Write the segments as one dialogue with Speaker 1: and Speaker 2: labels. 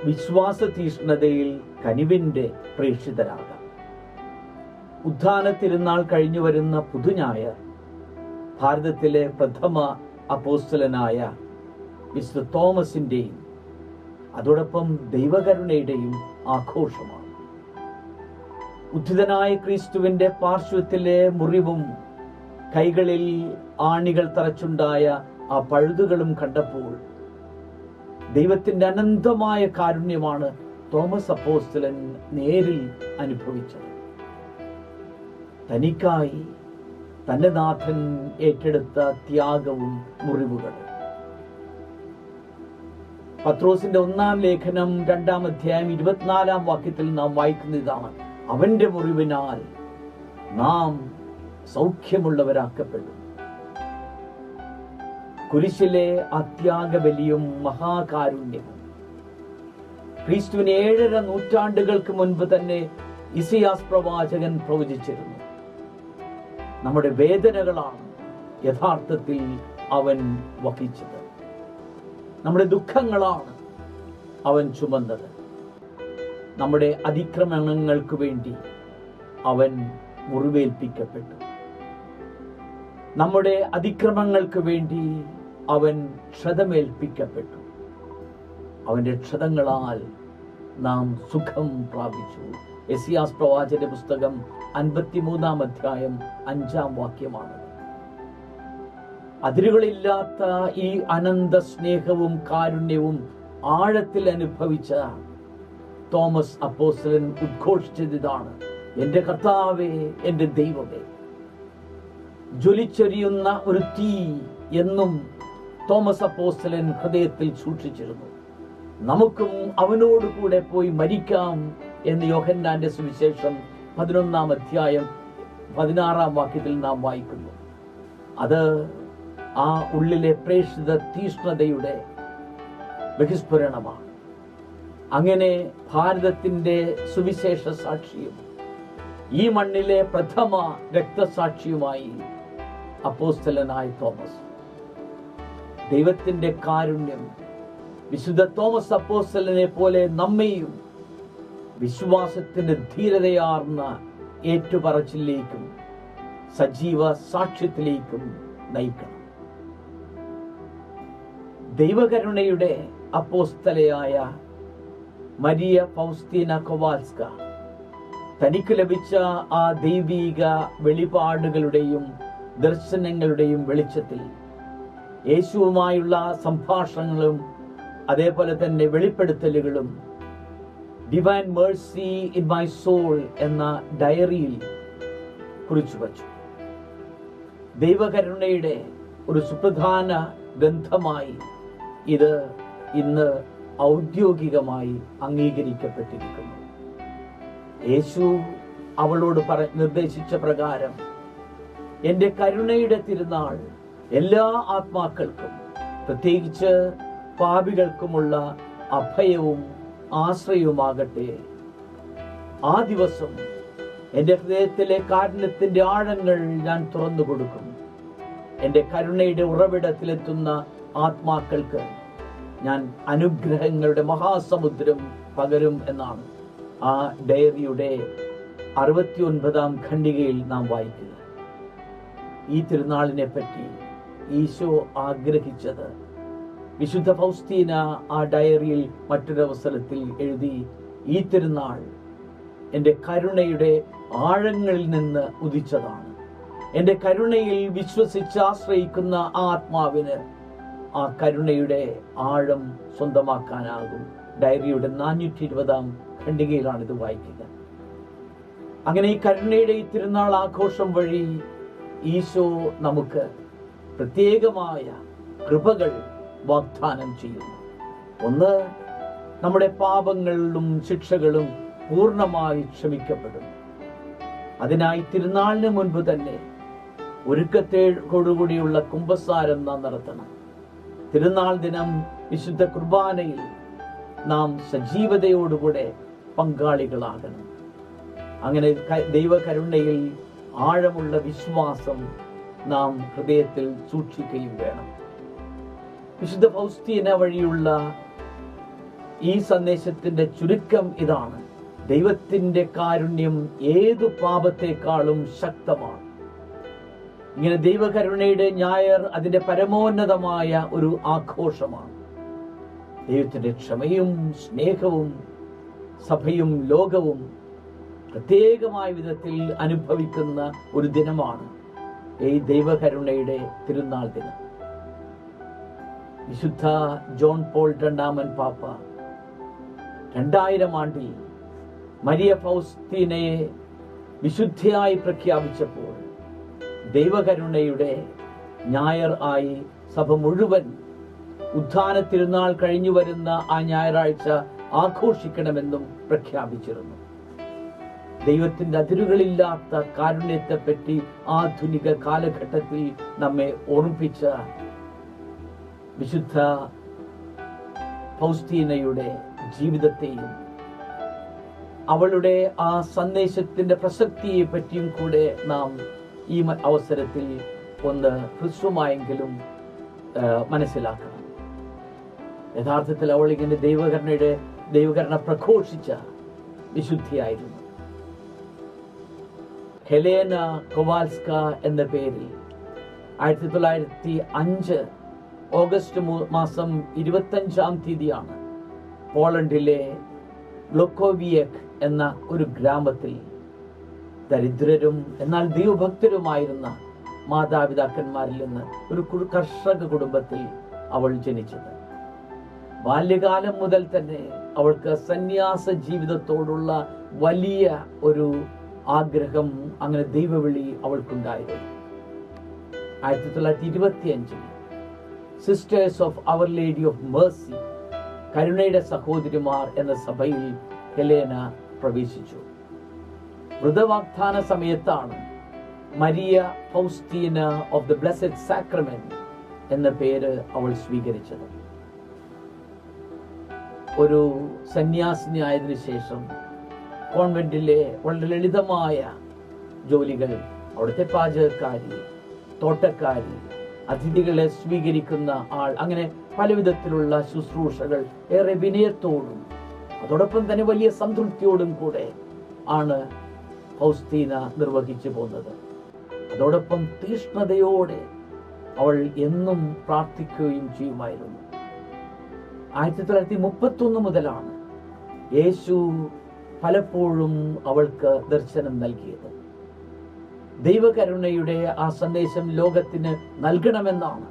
Speaker 1: വിശ്വാസ തീഷ്ണതയിൽ കനിവിൻ്റെ പ്രേക്ഷിതരാകാം. ഉത്ഥാന തിരുനാൾ കഴിഞ്ഞു വരുന്ന പുതുഞായർ ഭാരതത്തിലെ പ്രഥമ അപ്പോസ്തലനായ വിശുദ്ധ തോമസിൻ്റെയും അതോടൊപ്പം ദൈവകരുണയുടെയും ആഘോഷമാണ്. ഉദ്ധിതനായ ക്രിസ്തുവിൻ്റെ പാർശ്വത്തിലെ മുറിവും കൈകളിൽ ആണികൾ തറച്ചുണ്ടായ ആ പഴുതുകളും കണ്ടപ്പോൾ ദൈവത്തിൻ്റെ അനന്തമായ കാരുണ്യമാണ് തോമസ് അപ്പോസ്തലൻ നേരിൽ അനുഭവിച്ചത്. തനിക്കായി തന്റെ നാഥൻ ഏറ്റെടുത്ത ത്യാഗവും മുറിവുകളും. പത്രോസിന്റെ 1-ാം ലേഖനം 2-ാം അധ്യായം 24-ാം വാക്യത്തിൽ നാം വായിക്കുന്ന ഇതാണ്: അവന്റെ മുറിവിനാൽ നാം സൗഖ്യമുള്ളവരാക്കപ്പെടും. കുരിശിലെ അത്യാഗബലിയും മഹാകാരുണ്യവും ക്രിസ്തുവിന് 7.5 നൂറ്റാണ്ടുകൾക്ക് മുൻപ് തന്നെ ഇസയാസ് പ്രവാചകൻ പ്രവചിച്ചിരുന്നു. നമ്മുടെ വേദനകളാണ് യഥാർത്ഥത്തിൽ അവൻ വഹിച്ചത്. നമ്മുടെ ദുഃഖങ്ങളാണ് അവൻ ചുമന്നത്. നമ്മുടെ അതിക്രമങ്ങൾക്ക് വേണ്ടി അവൻ മുറിവേൽപ്പിക്കപ്പെട്ടു. നമ്മുടെ അതിക്രമങ്ങൾക്ക് വേണ്ടി അവൻ ക്ഷതമേൽപ്പിക്കപ്പെട്ടു. അവന്റെ ക്ഷതങ്ങളാൽ നാം സുഖം പ്രാപിച്ചു. യെശയ്യാസ് പ്രവാചകന്റെ പുസ്തകം 53-ാം അധ്യായം 5-ാം വാക്യമാണ്. അതിരുകളില്ലാത്ത ഈ അനന്ത സ്നേഹവും കാരുണ്യവും ആഴത്തിൽ അനുഭവിച്ച തോമസ് അപ്പോസ്തലൻ ഉദ്ഘോഷിച്ചതാണ്: എന്റെ കർത്താവേ, എന്റെ ദൈവമേ. ജ്വലിച്ചൊരിയുന്ന ഒരു തീ എന്നും തോമസ് അപ്പോസ്തലൻ ഹൃദയത്തിൽ സൂക്ഷിച്ചിരുന്നു. നമുക്കും അവനോട് കൂടെ പോയി മരിക്കാം എന്ന് യോഹന്നാന്റെ സുവിശേഷം 11-ാം അധ്യായം 16-ാം വാക്യത്തിൽ നാം വായിക്കുന്നു. അത് ആ ഉള്ളിലെ പ്രേക്ഷിത തീഷ്ണതയുടെ ബഹിസ്ഫുരണമാണ്. അങ്ങനെ ഭാരതത്തിന്റെ സുവിശേഷ സാക്ഷിയും ഈ മണ്ണിലെ പ്രഥമ രക്തസാക്ഷിയുമായി അപ്പോസ്തലനായ തോമസ്. ദൈവത്തിന്റെ കാരുണ്യം വിശുദ്ധ തോമസ് അപ്പോസ്തലനെ പോലെ നമ്മെയും വിശ്വാസത്തിന്റെ ധീരതയാർന്ന ഏറ്റുപറച്ചിലേക്കും സജീവ സാക്ഷ്യത്തിലേക്കും നയിക്കണം. ദൈവകരുണയുടെ അപ്പോസ്തലയായ മരിയ ഫൗസ്തീന കൊവാൽസ്ക തനിക്ക് ലഭിച്ച ആ ദൈവീക വെളിപാടുകളുടെയും ദർശനങ്ങളുടെയും വെളിച്ചത്തിൽ യേശുവുമായുള്ള സംഭാഷണങ്ങളും അതേപോലെ തന്നെ വെളിപ്പെടുത്തലുകളും divine mercy in my soul എന്ന ഡയറിയിൽ കുറിച്ചു വച്ചു. ദൈവകരുണയുടെ ഒരു സുപ്രധാന ഗ്രന്ഥമായി ഇത് ഇന്ന് ഔദ്യോഗികമായി അംഗീകരിക്കപ്പെട്ടിരിക്കുന്നു. യേശു അവളോട് നിർദ്ദേശിച്ച പ്രകാരം എന്റെ കരുണയുടെ തിരുനാൾ എല്ലാ ആത്മാക്കൾക്കും, പ്രത്യേകിച്ച് പാപികൾക്കുമുള്ള അഭയവും ആശ്രയവുമാകട്ടെ. ആ ദിവസം എന്റെ ഹൃദയത്തിലെ കാരുണ്യത്തിന്റെ ആഴങ്ങൾ ഞാൻ തുറന്നു കൊടുക്കും. എന്റെ കരുണയുടെ ഉറവിടത്തിലെത്തുന്ന ആത്മാക്കൾക്ക് ഞാൻ അനുഗ്രഹങ്ങളുടെ മഹാസമുദ്രം പകരും എന്നാണ് ആ ഡയറിയുടെ 69-ാം ഖണ്ഡികയിൽ നാം വായിക്കുക. ഈ തിരുനാളിനെ പറ്റി ഈശോ ആഗ്രഹിച്ചത് വിശുദ്ധ ഫൗസ്തീന ആ ഡയറിയിൽ മറ്റൊരവസരത്തിൽ എഴുതി: ഈ തിരുനാൾ എൻ്റെ കരുണയുടെ ആഴങ്ങളിൽ നിന്ന് ഉദിച്ചതാണ്. എൻ്റെ കരുണയിൽ വിശ്വസിച്ച് ആശ്രയിക്കുന്ന ആ ആത്മാവിന് ആ കരുണയുടെ ആഴം സ്വന്തമാക്കാനാകും. ഡയറിയുടെ 420-ാം ഖണ്ഡികയിലാണ് ഇത് വായിക്കുക. അങ്ങനെ ഈ കരുണയുടെ ഈ തിരുനാൾ ആഘോഷം വഴി ഈശോ നമുക്ക് പ്രത്യേകമായ കൃപകൾ വാഗ്ദാനം ചെയ്യുന്നു. ഒന്ന്, നമ്മുടെ പാപങ്ങളും ശിക്ഷകളും പൂർണ്ണമായി ക്ഷമിക്കപ്പെടും. അതിനായി തിരുനാളിന് മുൻപ് തന്നെ ഒരുക്കത്തോടുകൂടിയുള്ള കുമ്പസാരം നാം നടത്തണം. തിരുനാൾ ദിനം വിശുദ്ധ കുർബാനയിൽ നാം സജീവതയോടുകൂടെ പങ്കാളികളാകണം. അങ്ങനെ ദൈവകരുണയിൽ ആഴമുള്ള വിശ്വാസം നാം ഹൃദയത്തിൽ സൂക്ഷിക്കുകയും വേണം. വിശുദ്ധ ഫൗസ്തീന വഴിയുള്ള ഈ സന്ദേശത്തിന്റെ ചുരുക്കം ഇതാണ്: ദൈവത്തിന്റെ കാരുണ്യം ഏതു പാപത്തെക്കാളും ശക്തമാണ്. ഇങ്ങനെ ദൈവകരുണയുടെ ഞായർ അതിന്റെ പരമോന്നതമായ ഒരു ആഘോഷമാണ്. ദൈവത്തിന്റെ ക്ഷമയും സ്നേഹവും സഭയും ലോകവും പ്രത്യേകമായ വിധത്തിൽ അനുഭവിക്കുന്ന ഒരു ദിനമാണ് ഈ ദൈവകരുണയുടെ തിരുനാൾ ദിനം. വിശുദ്ധ ജോൺ പോൾ രണ്ടാമൻ പാപ്പ 2000 ആണ്ടിൽ മരിയ ഫൗസ്തീനയെ വിശുദ്ധയായി പ്രഖ്യാപിച്ചപ്പോൾ ദൈവകരുണയുടെ ഞായർ ആയി സഭ മുഴുവൻ ഉത്ഥാന തിരുനാൾ കഴിഞ്ഞു വരുന്ന ആ ഞായറാഴ്ച ആഘോഷിക്കണമെന്നും പ്രഖ്യാപിച്ചിരുന്നു. ദൈവത്തിന്റെ അതിരുകളില്ലാത്ത കാരുണ്യത്തെപ്പറ്റി ആധുനിക കാലഘട്ടത്തിൽ നമ്മെ ഓർമ്മിപ്പിച്ച വിശുദ്ധ ഫൗസ്തീനയുടെ ജീവിതത്തെയും അവളുടെ ആ സന്ദേശത്തിന്റെ പ്രസക്തിയെ പറ്റിയും കൂടെ നാം ഈ അവസരത്തിൽ ഒന്ന് ഹ്രസ്വമായെങ്കിലും മനസ്സിലാക്കണം. യഥാർത്ഥത്തിൽ അവൾ ഇങ്ങനെ ദൈവകരുണ പ്രഘോഷിച്ച വിശുദ്ധിയായിരുന്നു. ഹെലേന കൊവാൽസ്ക എന്ന പേരിൽ 1905 ഓഗസ്റ്റ് മാസം 25-ാം തീയതിയാണ് പോളണ്ടിലെ ബ്ലോക്കോവിയക് എന്ന ഒരു ഗ്രാമത്തിൽ ദരിദ്രരും എന്നാൽ ദൈവഭക്തരുമായിരുന്ന മാതാപിതാക്കന്മാരിൽ നിന്ന് ഒരു കർഷക കുടുംബത്തിൽ അവൾ ജനിച്ചത്. ബാല്യകാലം മുതൽ തന്നെ അവൾക്ക് സന്യാസ ജീവിതത്തോടുള്ള വലിയ ഒരു ആഗ്രഹം, അങ്ങനെ ദൈവവിളി അവൾക്കുണ്ടായിരുന്നു. 1925 sisters of our lady of mercy, കരുണയുടെ സഹോദരിമാർ എന്ന സഭയിൽ ഹെലേന പ്രവേശിച്ചു. വൃതവാഗ്ദാന സമയത്താണ് Maria Faustina of the blessed sacrament എന്ന പേര് അവൾ സ്വീകരിച്ചത്. ഒരു സന്യാസിനി ആയതിനു ശേഷം കോൺവെന്റിലെ വളരെ ലളിതമായ ജോലികൾ, അവിടുത്തെ പാചകക്കാരി, തോട്ടക്കാരി, അതിഥികളെ സ്വീകരിക്കുന്ന ആൾ, അങ്ങനെ പല വിധത്തിലുള്ള ശുശ്രൂഷകൾ ഏറെ വിനയത്തോടും അതോടൊപ്പം തന്നെ വലിയ സംതൃപ്തിയോടും കൂടെ ആണ് ഫൗസ്തീന നിർവഹിച്ചു പോകുന്നത്. അതോടൊപ്പം തീഷ്ണതയോടെ അവൾ എന്നും പ്രാർത്ഥിക്കുകയും ചെയ്യുമായിരുന്നു. 1931 മുതലാണ് യേശു പലപ്പോഴും അവൾക്ക് ദർശനം നൽകിയത്. ദൈവകരുണയുടെ ആ സന്ദേശം ലോകത്തിന് നൽകണമെന്നാണ്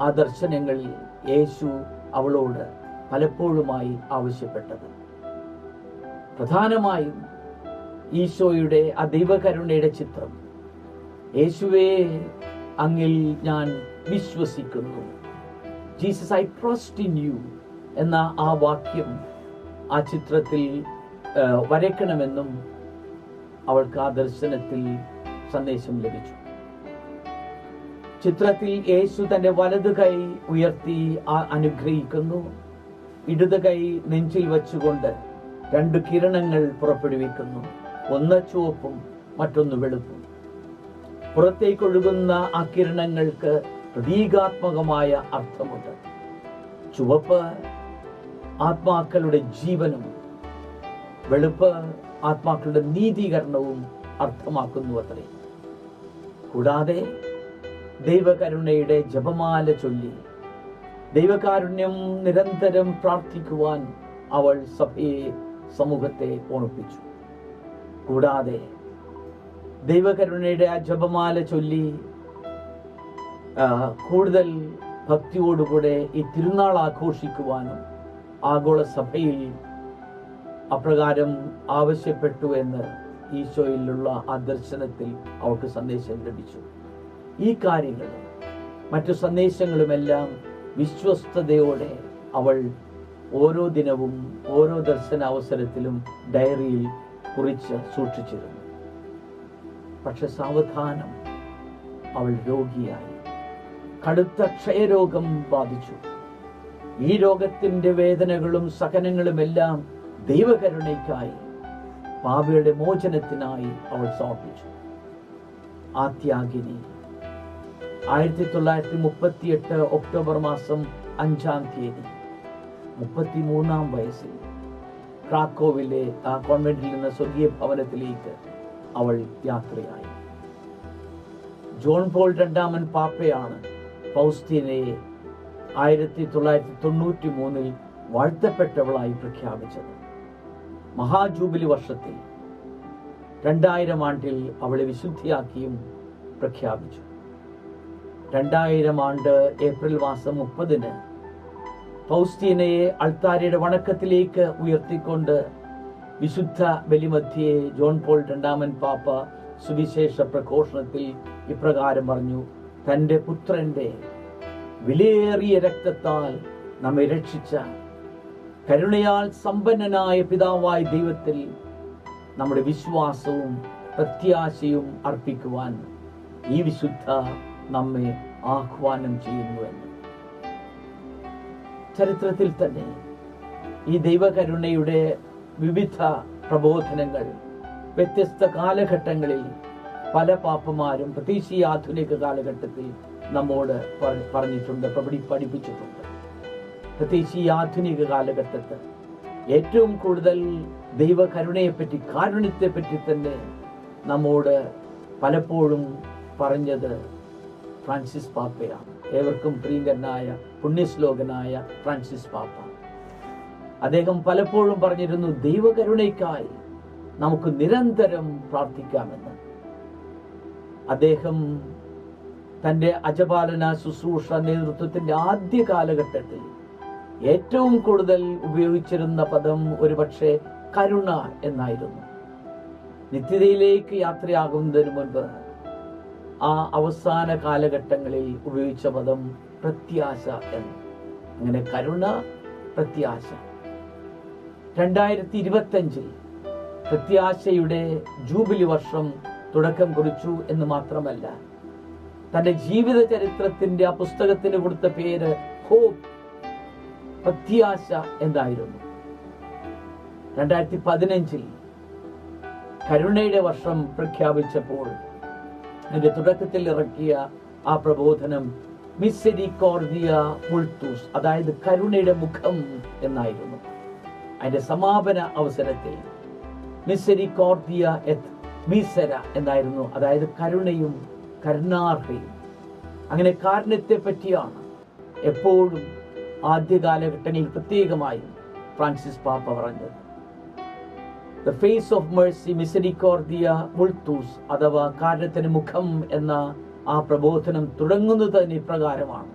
Speaker 1: ആ ദർശനങ്ങളിൽ യേശു അവളോട് പലപ്പോഴുമായി ആവശ്യപ്പെട്ടത്. പ്രധാനമായും ഈശോയുടെ ആ ദൈവകരുണയുടെ ചിത്രം, യേശുവേ അങ്ങിൽ ഞാൻ വിശ്വസിക്കുന്നു, Jesus I trust in you എന്ന ആ വാക്യം ആ ചിത്രത്തിൽ വരയ്ക്കണമെന്നും അവൾക്ക് ആ ദർശനത്തിൽ സന്ദേശം ലഭിച്ചു. ചിത്രത്തിൽ യേശു തന്റെ വലതു കൈ ഉയർത്തി അനുഗ്രഹിക്കുന്നു. ഇടത് കൈ നെഞ്ചിൽ വെച്ചുകൊണ്ട് 2 കിരണങ്ങൾ പുറപ്പെടുവിക്കുന്നു. ഒന്ന് ചുവപ്പും മറ്റൊന്ന് വെളുപ്പും. പുറത്തേക്കൊഴുകുന്ന ആ കിരണങ്ങൾക്ക് പ്രതീകാത്മകമായ അർത്ഥമുണ്ട്. ചുവപ്പ് ആത്മാക്കളുടെ ജീവനും വെളുപ്പ് ആത്മാക്കളുടെ നീതീകരണവും അർത്ഥമാക്കുന്നു അത്രേ. കൂടാതെ ദൈവകരുണയുടെ ജപമാല ചൊല്ലി ദൈവകാരുണ്യം നിരന്തരം പ്രാർത്ഥിക്കുവാൻ അവൾ സമൂഹത്തെ ഓർമ്മിപ്പിച്ചു. കൂടാതെ ദൈവകരുണയുടെ ആ ജപമാല ചൊല്ലി കൂടുതൽ ഭക്തിയോടുകൂടെ ഈ തിരുനാൾ ആഘോഷിക്കുവാനും ആഗോള സഭയിൽ അപ്രകാരം ആവശ്യപ്പെട്ടു എന്ന് ഈശോയിലുള്ള ആ ദർശനത്തിൽ അവൾക്ക് സന്ദേശം ലഭിച്ചു. ഈ കാര്യങ്ങളും മറ്റു സന്ദേശങ്ങളുമെല്ലാം വിശ്വസ്തയോടെ അവൾ ഓരോ ദിനവും ഓരോ ദർശന അവസരത്തിലും ഡയറിയിൽ കുറിച്ച് സൂക്ഷിച്ചിരുന്നു. പക്ഷെ സാവധാനം അവൾ രോഗിയായി. കടുത്ത ക്ഷയരോഗം ബാധിച്ചു. ഈ രോഗത്തിന്റെ വേദനകളും സഹനങ്ങളുമെല്ലാം ദൈവകരുണയ്ക്കായി, പാപിയുടെ മോചനത്തിനായി അവൾ സമർപ്പിച്ചു. ആ ത്യാഗിനി 1938 ഒക്ടോബർ മാസം 5-ാം തീയതി 33-ാം വയസ്സിൽ ക്രാക്കോവിലെ ആ കോൺവെന്റിൽ നിന്ന് സ്വർഗീയ ഭവനത്തിലേക്ക് അവൾ യാത്രയായി. ജോൺ പോൾ രണ്ടാമൻ പാപ്പയാണ് ഫൗസ്റ്റീനയെ 1993 വാഴ്ത്തപ്പെട്ടവളായി പ്രഖ്യാപിച്ചത്. മഹാജൂബിലി വർഷത്തിൽ 2000 ആണ്ടിൽ അവളെ വിശുദ്ധിയാക്കിയും പ്രഖ്യാപിച്ചു. 2000 ആണ്ട് ഏപ്രിൽ മാസം 30 ഫൗസ്റ്റീനയെ അൾത്താരയുടെ വണക്കത്തിലേക്ക് ഉയർത്തിക്കൊണ്ട് വിശുദ്ധ ബലിമധ്യേ ജോൺ പോൾ രണ്ടാമൻ പാപ്പ സുവിശേഷ പ്രഘോഷണത്തിൽ ഇപ്രകാരം പറഞ്ഞു: തൻ്റെ പുത്രന്റെ വിലയേറിയ രക്തത്താൽ നമ്മെ രക്ഷിച്ച കരുണയാൽ സമ്പന്നനായ പിതാവായ ദൈവത്തിൽ നമ്മുടെ വിശ്വാസവും പ്രത്യാശയും അർപ്പിക്കുവാൻ ഈ വിശുദ്ധ നമ്മെ ആഹ്വാനം ചെയ്യുന്നുവെന്ന്. ചരിത്രത്തിൽ തന്നെ ഈ ദൈവകരുണയുടെ വിവിധ പ്രബോധനങ്ങൾ വ്യത്യസ്ത കാലഘട്ടങ്ങളിൽ പല പാപ്പമാരും പ്രത്യേകിച്ച് ഈ ആധുനിക കാലഘട്ടത്തിൽ നമ്മോട് പറഞ്ഞിട്ടുണ്ട്, പഠിപ്പിച്ചിട്ടുണ്ട്. പ്രത്യേകിച്ച് ഈ ആധുനിക കാലഘട്ടത്തിൽ ഏറ്റവും കൂടുതൽ ദൈവകരുണയെപ്പറ്റി, കാരുണ്യത്തെപ്പറ്റി തന്നെ നമ്മോട് പലപ്പോഴും പറഞ്ഞത് ഫ്രാൻസിസ് പാപ്പയാണ്. ഏവർക്കും പ്രിയങ്കരനായ പുണ്യശ്ലോകനായ ഫ്രാൻസിസ് പാപ്പ. അദ്ദേഹം പലപ്പോഴും പറഞ്ഞിരുന്നു, ദൈവകരുണയ്ക്കായി നമുക്ക് നിരന്തരം പ്രാർത്ഥിക്കാമെന്ന്. അദ്ദേഹം തൻ്റെ അജപാലന ശുശ്രൂഷ നേതൃത്വത്തിന്റെ ആദ്യ കാലഘട്ടത്തിൽ ഏറ്റവും കൂടുതൽ ഉപയോഗിച്ചിരുന്ന പദം ഒരുപക്ഷെ കരുണ എന്നായിരുന്നു. നിത്യതയിലേക്ക് യാത്രയാകുന്നതിന് മുൻപ് ആ അവസാന കാലഘട്ടങ്ങളിൽ ഉപയോഗിച്ച പദം പ്രത്യാശ എന്ന്. അങ്ങനെ കരുണ, പ്രത്യാശ. 2025 പ്രത്യാശയുടെ ജൂബിലി വർഷം തുടക്കം കുറിച്ചു എന്ന് മാത്രമല്ല, തന്റെ ജീവിത ചരിത്രത്തിന്റെ ആ പുസ്തകത്തിന് കൊടുത്ത പേര് ഹോപ്പ്, പ്രത്യാശ എന്നായിരുന്നു. 2015 കരുണയുടെ വർഷം പ്രഖ്യാപിച്ചപ്പോൾ അതിന്റെ തുടക്കത്തിൽ ഇറക്കിയ ആ പ്രബോധനം മിസെരിക്കോർദിയ മുൾത്തൂസ്, അതായത് കരുണയുടെ മുഖം എന്നായിരുന്നു. അതിന്റെ സമാപന അവസരത്തിൽ മിസെരിക്കോർദിയ എത്ത് മീസര എന്നായിരുന്നു, അതായത് കരുണയും കരുണാർഹയും. അങ്ങനെ കാരുണ്യത്തെ പറ്റിയാണ് എപ്പോഴും ആദ്യ കാലഘട്ടങ്ങളിൽ പ്രത്യേകമായും ഫ്രാൻസിസ് പാപ്പ പറഞ്ഞത്. ദ ഫേസ് ഓഫ് മേഴ്സി മിസെരിക്കോർദിയ മുൾത്തൂസ്, അഥവാ കാരുണ്യത്തിന് മുഖം എന്ന ആ പ്രബോധനം തുടങ്ങുന്നത് തന്നെ ഇപ്രകാരമാണ്: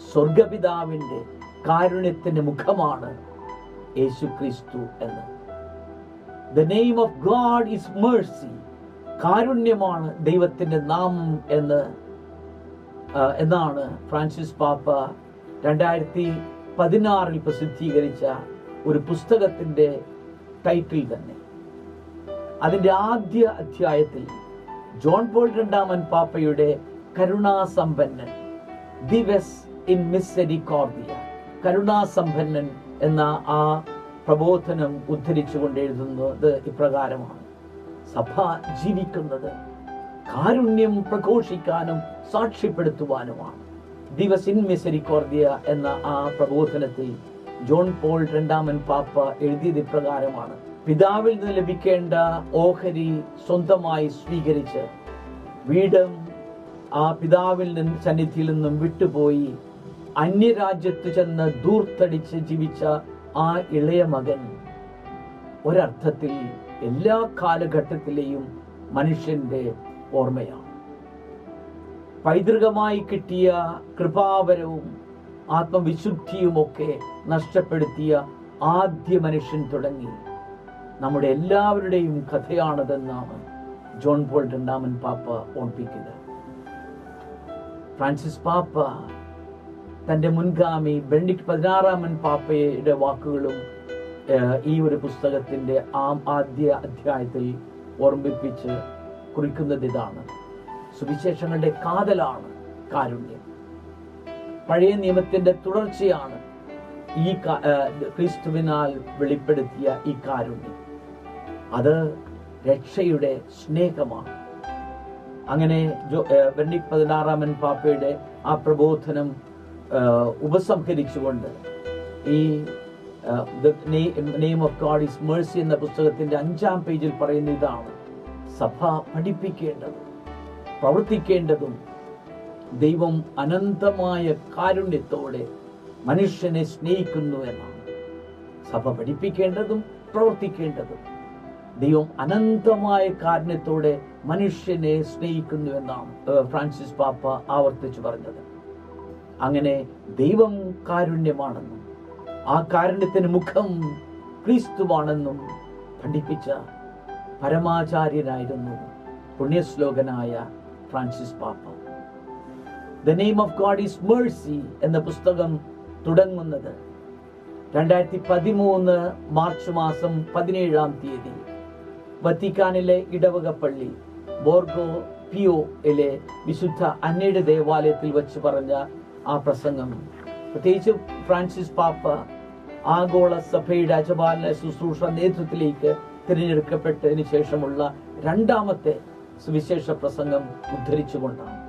Speaker 1: സ്വർഗപിതാവിന്റെ കാരുണ്യത്തിന്റെ മുഖമാണ് യേശു ക്രിസ്തു എന്ന്. The name of God is mercy. കാരുണ്യമാണ് ദൈവത്തിന്റെ നാമം എന്നാണ് ഫ്രാൻസിസ് പാപ്പ 2016 പ്രസിദ്ധീകരിച്ച ഒരു പുസ്തകത്തിന്റെ ടൈറ്റിൽ തന്നെ. അതിന്റെ ആദ്യ അധ്യായത്തിൽ ജോൺ പോൾ രണ്ടാമൻ പാപ്പയുടെ കരുണാസമ്പന്നൻ, ദിവസ് ഇൻ മിസെരിക്കോർദിയ, കരുണാസമ്പന്നൻ എന്ന ആ പ്രബോധനം ഉദ്ധരിച്ചുകൊണ്ട് എഴുതുന്നത് ഇപ്രകാരമാണ്: സഭ ജീവിക്കുന്നത് കാരുണ്യം പ്രഘോഷിക്കാനും സാക്ഷ്യപ്പെടുത്തുവാനുമാണ്. ദിവസ് ഇൻ മിസെരിക്കോർദിയ എന്ന ആ പ്രബോധനത്തിൽ ജോൺ പോൾ രണ്ടാമൻ പാപ്പ എഴുതിയത് ഇപ്രകാരമാണ്: പിതാവിൽ നിന്ന് ലഭിക്കേണ്ട ഓഹരി സ്വന്തമായി സ്വീകരിച്ച് വീടും ആ പിതാവിൽ നിന്ന് സന്നിധിയിൽ നിന്നും വിട്ടുപോയി അന്യരാജ്യത്ത് ചെന്ന് ദൂർത്തടിച്ച് ജീവിച്ച ആ ഇളയ മകൻ ഒരർത്ഥത്തിൽ എല്ലാ കാലഘട്ടത്തിലെയും മനുഷ്യന്റെ ഓർമ്മയാണ്. പൈതൃകമായി കിട്ടിയ കൃപാവരവും ആത്മവിശുദ്ധിയുമൊക്കെ നഷ്ടപ്പെടുത്തിയ ആദ്യ മനുഷ്യൻ തുടങ്ങി നമ്മുടെ എല്ലാവരുടെയും കഥയാണതെന്നാണ് ജോൺ പോൾ രണ്ടാമൻ പാപ്പ ഓർപ്പിക്കുക. ഫ്രാൻസിസ് പാപ്പ തന്റെ മുൻഗാമി ബെനഡിക്ട് 16 പാപ്പയുടെ വാക്കുകളും ഈ ഒരു പുസ്തകത്തിന്റെ ആദ്യ അധ്യായത്തിൽ ഓർമ്മിപ്പിച്ച് കുറിക്കുന്നത് ഇതാണ്: സുവിശേഷങ്ങളുടെ കാതലാണ് കാരുണ്യം. പഴയ നിയമത്തിന്റെ തുടർച്ചയാണ് ഈ ക്രിസ്തുവിനാൽ വെളിപ്പെടുത്തിയ ഈ കാരുണ്യം. അത് രക്ഷയുടെ സ്നേഹമാണ്. അങ്ങനെ ബെനഡിക്ട് 16 പാപ്പയുടെ ആ പ്രബോധനം ഉപസംഹരിച്ചുകൊണ്ട് ഈ The Name of God is Mercy എന്ന പുസ്തകത്തിന്റെ 5-ാം പേജിൽ പറയുന്ന ഇതാണ്: സഭ പഠിപ്പിക്കേണ്ടതും പ്രവർത്തിക്കേണ്ടതും ദൈവം അനന്തമായ കാരുണ്യത്തോടെ മനുഷ്യനെ സ്നേഹിക്കുന്നു എന്നാണ്. സഭ പഠിപ്പിക്കേണ്ടതും പ്രവർത്തിക്കേണ്ടതും ദൈവം അനന്തമായ കാരുണ്യത്തോടെ മനുഷ്യനെ സ്നേഹിക്കുന്നു എന്നാണ് ഫ്രാൻസിസ് പാപ്പ ആവർത്തിച്ചു പറഞ്ഞത്. അങ്ങനെ ദൈവം കാരുണ്യമാണെന്നും ആ കാരുണ്യത്തിന് മുഖം ക്രിസ്തുവാണെന്നും പഠിപ്പിച്ച പരമാചാര്യനായിരുന്നു പുണ്യശ്ലോകനായ ഫ്രാൻസിസ് പാപ്പ. The Name of God is Mercy എന്ന പുസ്തകം തുടങ്ങുന്നത് 2013 മാർച്ച് മാസം 17-ാം തീയതി വത്തിക്കാനിലെ ഇടവക പള്ളി ബോർഗോ പിയോയിലെ വിശുദ്ധ അന്നയുടെ ദേവാലയത്തിൽ വെച്ച് പറഞ്ഞ ആ പ്രസംഗം, പ്രത്യേകിച്ച് ഫ്രാൻസിസ് പാപ്പ ആഗോള സഭയുടെ അജപാലന ശുശ്രൂഷ നേതൃത്വത്തിലേക്ക് തിരഞ്ഞെടുക്കപ്പെട്ടതിന് ശേഷമുള്ള 2ാമത്തെ സുവിശേഷ പ്രസംഗം ഉദ്ധരിച്ചുകൊണ്ടാണ്.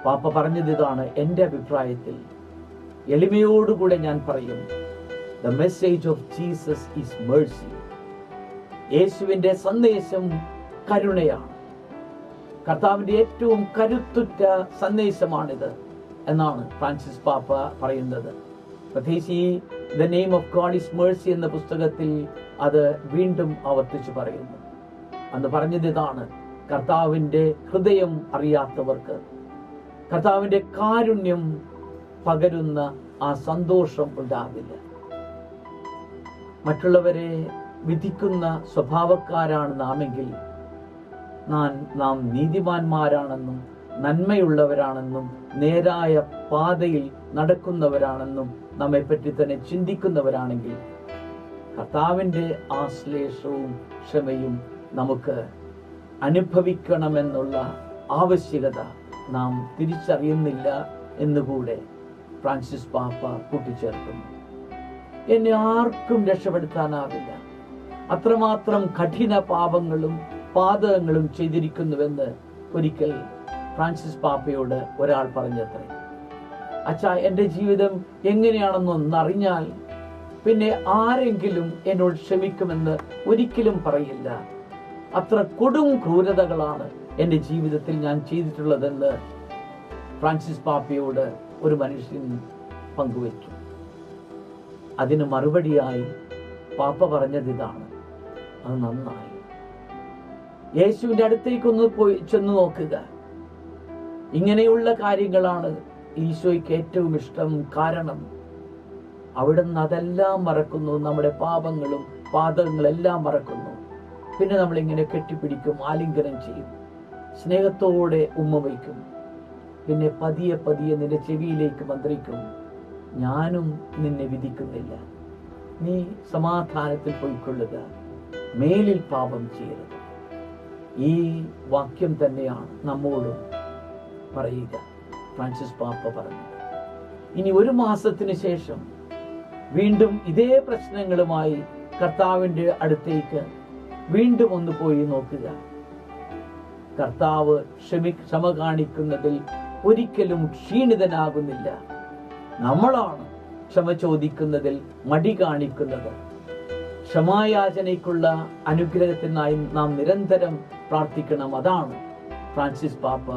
Speaker 1: പാപ്പ പറഞ്ഞത് ഇതാണ്: എൻ്റെ അഭിപ്രായത്തിൽ എളിമയോടുകൂടെ ഞാൻ പറയും, The message of Jesus is mercy. യേശുവിൻ്റെ സന്ദേശം കരുണയാണ്. കർത്താവിൻ്റെ ഏറ്റവും കരുത്തുറ്റ സന്ദേശമാണിത് എന്നാണ് ഫ്രാൻസിസ് പാപ്പ പറയുന്നത്. പ്രത്യേകിച്ച് ഈ The Name of God is Mercy എന്ന പുസ്തകത്തിൽ അത് വീണ്ടും ആവർത്തിച്ച് പറയുന്നു. അന്ന് പറഞ്ഞത് ഇതാണ്: കർത്താവിൻ്റെ ഹൃദയം അറിയാത്തവർക്ക് കർത്താവിൻ്റെ കാരുണ്യം പകരുന്ന ആ സന്തോഷം ഉണ്ടാകില്ല. മറ്റുള്ളവരെ വിധിക്കുന്ന സ്വഭാവക്കാരാണ് നാമെങ്കിൽ നാം നീതിമാന്മാരാണെന്നും നന്മയുള്ളവരാണെന്നും നേരായ പാതയിൽ നടക്കുന്നവരാണെന്നും നമ്മെപ്പറ്റി തന്നെ ചിന്തിക്കുന്നവരാണെങ്കിൽ കർത്താവിൻ്റെ ആശ്ലേഷവും ക്ഷമയും നമുക്ക് അനുഭവിക്കണമെന്നുള്ള ആവശ്യകത നാം തിരിച്ചറിയുന്നില്ല എന്നുകൂടെ ഫ്രാൻസിസ് പാപ്പ കൂട്ടിച്ചേർക്കുന്നു. എന്നെ ആർക്കും രക്ഷപ്പെടുത്താനാവില്ല, അത്രമാത്രം കഠിന പാപങ്ങളും പാതകങ്ങളും ചെയ്തിരിക്കുന്നുവെന്ന് ഒരിക്കൽ ഫ്രാൻസിസ് പാപ്പയോട് ഒരാൾ പറഞ്ഞത്രേ. അച്ഛാ, എൻ്റെ ജീവിതം എങ്ങനെയാണെന്നൊന്നറിഞ്ഞാൽ പിന്നെ ആരെങ്കിലും എന്നോട് ക്ഷമിക്കുമെന്ന് ഒരിക്കലും പറയില്ല. അത്ര കൊടും ക്രൂരതകളാണ് എൻ്റെ ജീവിതത്തിൽ ഞാൻ ചെയ്തിട്ടുള്ളതെന്ന് ഫ്രാൻസിസ് പാപ്പയോട് ഒരു മനുഷ്യൻ പങ്കുവച്ചു. അതിന് മറുപടിയായി പാപ്പ പറഞ്ഞത് ഇതാണ്: അത് നന്നായി. യേശുവിൻ്റെ അടുത്തേക്കൊന്ന് പോയി ചെന്ന് നോക്കുക. ഇങ്ങനെയുള്ള കാര്യങ്ങളാണ് ഈശോയ്ക്ക് ഏറ്റവും ഇഷ്ടം. കാരണം അവിടുന്ന് അതെല്ലാം മറക്കുന്നു. നമ്മുടെ പാപങ്ങളും പാതകങ്ങളെല്ലാം മറക്കുന്നു. പിന്നെ നമ്മളിങ്ങനെ കെട്ടിപ്പിടിക്കും, ആലിംഗനം ചെയ്യും, സ്നേഹത്തോടെ ഉമ്മ വയ്ക്കും. പിന്നെ പതിയെ പതിയെ നിന്റെ ചെവിയിലേക്ക് മന്ത്രിക്കും: ഞാനും നിന്നെ വിധിക്കുന്നില്ല, നീ സമാധാനത്തിൽ പോയിക്കൊള്ളുക, മേലിൽ പാപം ചെയ്യരുത്. ഈ വാക്യം തന്നെയാണ് നമ്മോടും പറയുക. ഫ്രാൻസിസ് പാപ്പ പറഞ്ഞു. ഇനി 1 മാസത്തിന് ശേഷം വീണ്ടും ഇതേ പ്രശ്നങ്ങളുമായി കർത്താവിൻ്റെ അടുത്തേക്ക് വീണ്ടും ഒന്ന് പോയി നോക്കുക. കർത്താവ് ക്ഷമ കാണിക്കുന്നതിൽ ഒരിക്കലും ക്ഷീണിതനാകുന്നില്ല. നമ്മളാണ് ക്ഷമ ചോദിക്കുന്നതിൽ മടി കാണിക്കുന്നത്. ക്ഷമായാചനയ്ക്കുള്ള അനുഗ്രഹത്തിനായി നാം നിരന്തരം പ്രാർത്ഥിക്കണം. അതാണ് ഫ്രാൻസിസ് പാപ്പ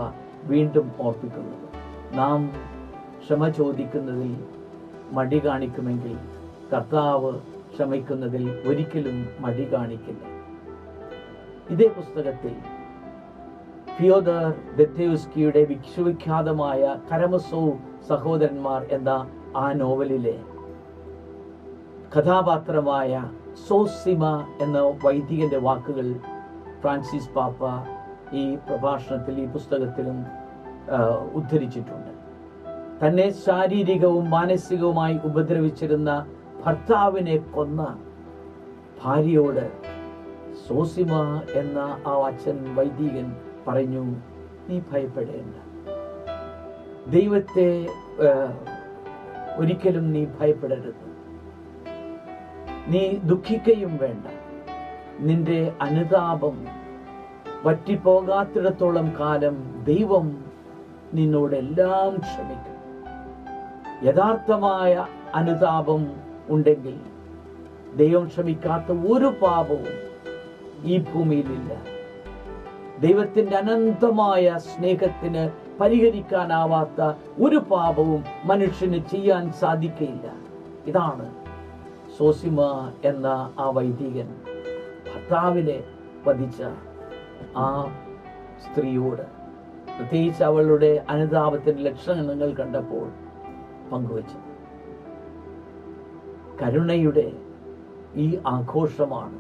Speaker 1: വീണ്ടും ഓർപ്പിക്കുന്നത്. നാം ക്ഷമ ചോദിക്കുന്നതിൽ മടി കാണിക്കുമെങ്കിൽ കർത്താവ് ക്ഷമിക്കുന്നതിൽ ഒരിക്കലും മടി കാണിക്കില്ല. ഇതേ പുസ്തകത്തിൽ ഫിയോദർ ദൊസ്തോയെവ്സ്കിയുടെ വിശ്വവിഖ്യാതമായ കരമസോവ് സഹോദരന്മാർ എന്ന ആ നോവലിലെ കഥാപാത്രമായ സോസിമ എന്ന വൈദികന്റെ വാക്കുകൾ ഫ്രാൻസിസ് പാപ്പ ഈ പ്രഭാഷണത്തിൽ, ഈ പുസ്തകത്തിലും ഉദ്ധരിച്ചിട്ടുണ്ട്. തന്നെ ശാരീരികവും മാനസികവുമായി ഉപദ്രവിച്ചിരുന്ന ഭർത്താവിനെ കൊന്ന ഭാര്യയോട് സോസിമ എന്ന ആ അച്ഛൻ വൈദികൻ പറഞ്ഞു: നീ ഭയപ്പെടേണ്ട, ദൈവത്തെ ഒരിക്കലും നീ ഭയപ്പെടരുത്, നീ ദുഃഖിക്കുകയും വേണ്ട. നിന്റെ അനുതാപം വറ്റിപ്പോകാത്തിടത്തോളം കാലം ദൈവം നിന്നോടെല്ലാം ക്ഷമിക്കും. യഥാർത്ഥമായ അനുതാപം ഉണ്ടെങ്കിൽ ദൈവം ക്ഷമിക്കാത്ത ഒരു പാപവും ഈ ഭൂമിയിലില്ല. ദൈവത്തിന്റെ അനന്തമായ സ്നേഹത്തിന് പരിഹരിക്കാനാവാത്ത ഒരു പാപവും മനുഷ്യന് ചെയ്യാൻ സാധിക്കയില്ല. ഇതാണ് സോസിമ എന്ന ആ വൈദികൻ ഭർത്താവിനെ വധിച്ച ആ സ്ത്രീയോട്, പ്രത്യേകിച്ച് അവളുടെ അനുതാപത്തിന്റെ ലക്ഷണങ്ങൾ കണ്ടപ്പോൾ പങ്കുവച്ചു. കരുണയുടെ ഈ ആഘോഷമാണ്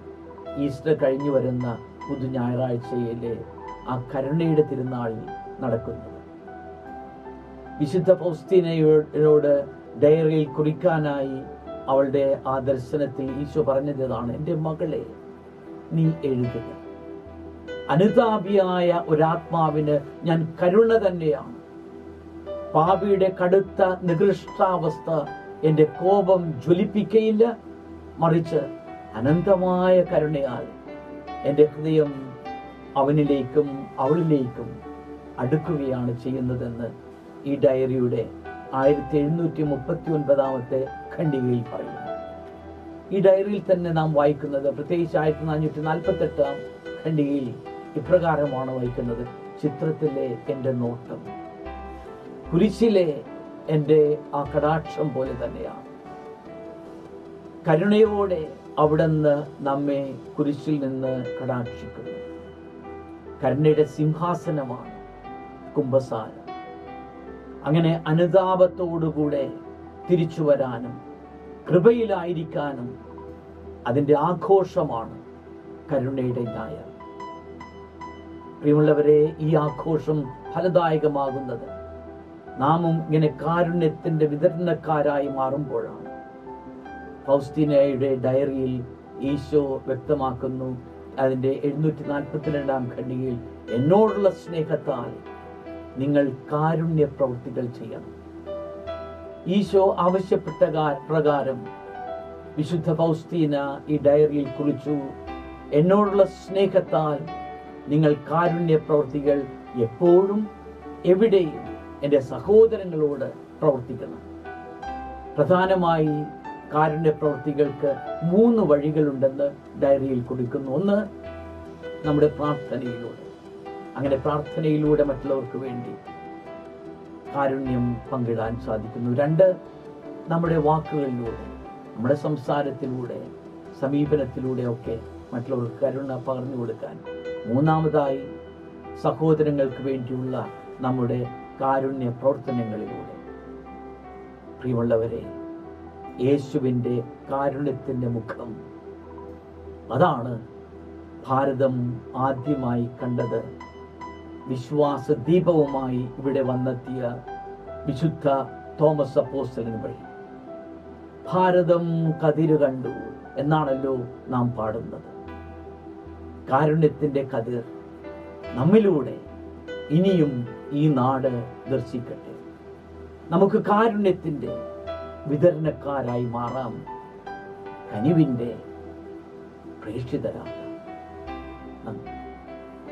Speaker 1: ഈസ്റ്റർ കഴിഞ്ഞു വരുന്ന പുതു ഞായറാഴ്ചയിലെ ആ കരുണയുടെ തിരുനാളിൽ നടക്കുന്നത്. വിശുദ്ധ ഫൗസ്തീനയോട് ഡയറിയിൽ കുറിക്കാനായി അവളുടെ ആ ദർശനത്തിൽ ഈശോ പറഞ്ഞതാണ്, എൻ്റെ മകളെ, നീ എഴുതുക. അനുതാപിയായ ഒരാത്മാവിന് ഞാൻ കരുണ തന്നെയാണ്. പാപിയുടെ കടുത്ത നികൃഷ്ടാവസ്ഥ എൻ്റെ കോപം ജ്വലിപ്പിക്കയില്ല, മറിച്ച് അനന്തമായ കരുണയാൽ എൻ്റെ ഹൃദയം അവനിലേക്കും അവളിലേക്കും അടുക്കുകയാണ് ചെയ്യുന്നതെന്ന് ഈ ഡയറിയുടെ 1739 ഖണ്ഡികയിൽ പറയുന്നു. ഈ ഡയറിയിൽ തന്നെ നാം വായിക്കുന്നത്, പ്രത്യേകിച്ച് 1448 ഖണ്ഡികയിൽ ഇപ്രകാരമാണ് വായിക്കുന്നത്: ചിത്രത്തിലെ എൻ്റെ നോട്ടം കുരിശിലെ എൻ്റെ ആ കടാക്ഷം പോലെ തന്നെയാണ്. കരുണയോടെ അവിടുന്ന് നമ്മെ കുരിശിൽ നിന്ന് കടാക്ഷിക്കുന്നു. കരുണയുടെ സിംഹാസനമാണ് കുംഭസാരം. അങ്ങനെ അനുതാപത്തോടുകൂടെ തിരിച്ചു വരാനും കൃപയിലായിരിക്കാനും അതിൻ്റെ ആഘോഷമാണ് കരുണയുടെ ഞായർ. പ്രിയമുള്ളവരെ, ഈ ആഘോഷം ഫലദായകമാകുന്നത് നാമും ഇങ്ങനെ കാരുണ്യത്തിന്റെ വിതരണക്കാരായി മാറുമ്പോഴാണ്. ഫൗസ്തീനയുടെ ഡയറിയിൽ ഈശോ വ്യക്തമാക്കുന്നു, അതിൻ്റെ 742 ഖണ്ഡികയിൽ, എന്നോടുള്ള സ്നേഹത്താൽ നിങ്ങൾ കാരുണ്യ പ്രവൃത്തികൾ ചെയ്യണം. ഈശോ ആവശ്യപ്പെട്ട പ്രകാരം വിശുദ്ധ ഫൗസ്തീന ഈ ഡയറിയിൽ കുറിച്ചു, എന്നോടുള്ള സ്നേഹത്താൽ നിങ്ങൾ കാരുണ്യ പ്രവൃത്തികൾ എപ്പോഴും എവിടെയും എൻ്റെ സഹോദരങ്ങളോട് പ്രവർത്തിക്കണം. പ്രധാനമായി കാരുണ്യ പ്രവൃത്തികൾക്ക് 3 വഴികളുണ്ടെന്ന് ഡയറിയിൽ കൊടുക്കുന്നു. ഒന്ന്, നമ്മുടെ പ്രാർത്ഥനയിലൂടെ. അങ്ങനെ പ്രാർത്ഥനയിലൂടെ മറ്റുള്ളവർക്ക് വേണ്ടി കാരുണ്യം പങ്കിടാൻ സാധിക്കുന്നു. 2, നമ്മുടെ വാക്കുകളിലൂടെ, നമ്മുടെ സംസാരത്തിലൂടെ, സമീപനത്തിലൂടെ ഒക്കെ മറ്റുള്ളവർക്ക് കരുണ പകർന്നു കൊടുക്കാൻ. 3, സഹോദരങ്ങൾക്ക് വേണ്ടിയുള്ള നമ്മുടെ കാരുണ്യ പ്രവർത്തനങ്ങളിലൂടെ. പ്രിയമുള്ളവരെ, യേശുവിൻ്റെ കാരുണ്യത്തിൻ്റെ മുഖം അതാണ് ഭാരതം ആദ്യമായി കണ്ടത്. വിശ്വാസ ദീപവുമായി ഇവിടെ വന്നെത്തിയ വിശുദ്ധ തോമസ് അപ്പോസ്തലൻ വഴി. ഭാരതം കതിര് കണ്ടു എന്നാണല്ലോ നാം പാടുന്നത്. കാരുണ്യത്തിന്റെ കതിർ നമ്മിലൂടെ ഇനിയും ഈ നാട് ദർശിക്കട്ടെ. നമുക്ക് കാരുണ്യത്തിന്റെ വിതരണക്കാരായി മാറാം, കനിവിന്റെ പ്രേക്ഷിതരാകാം.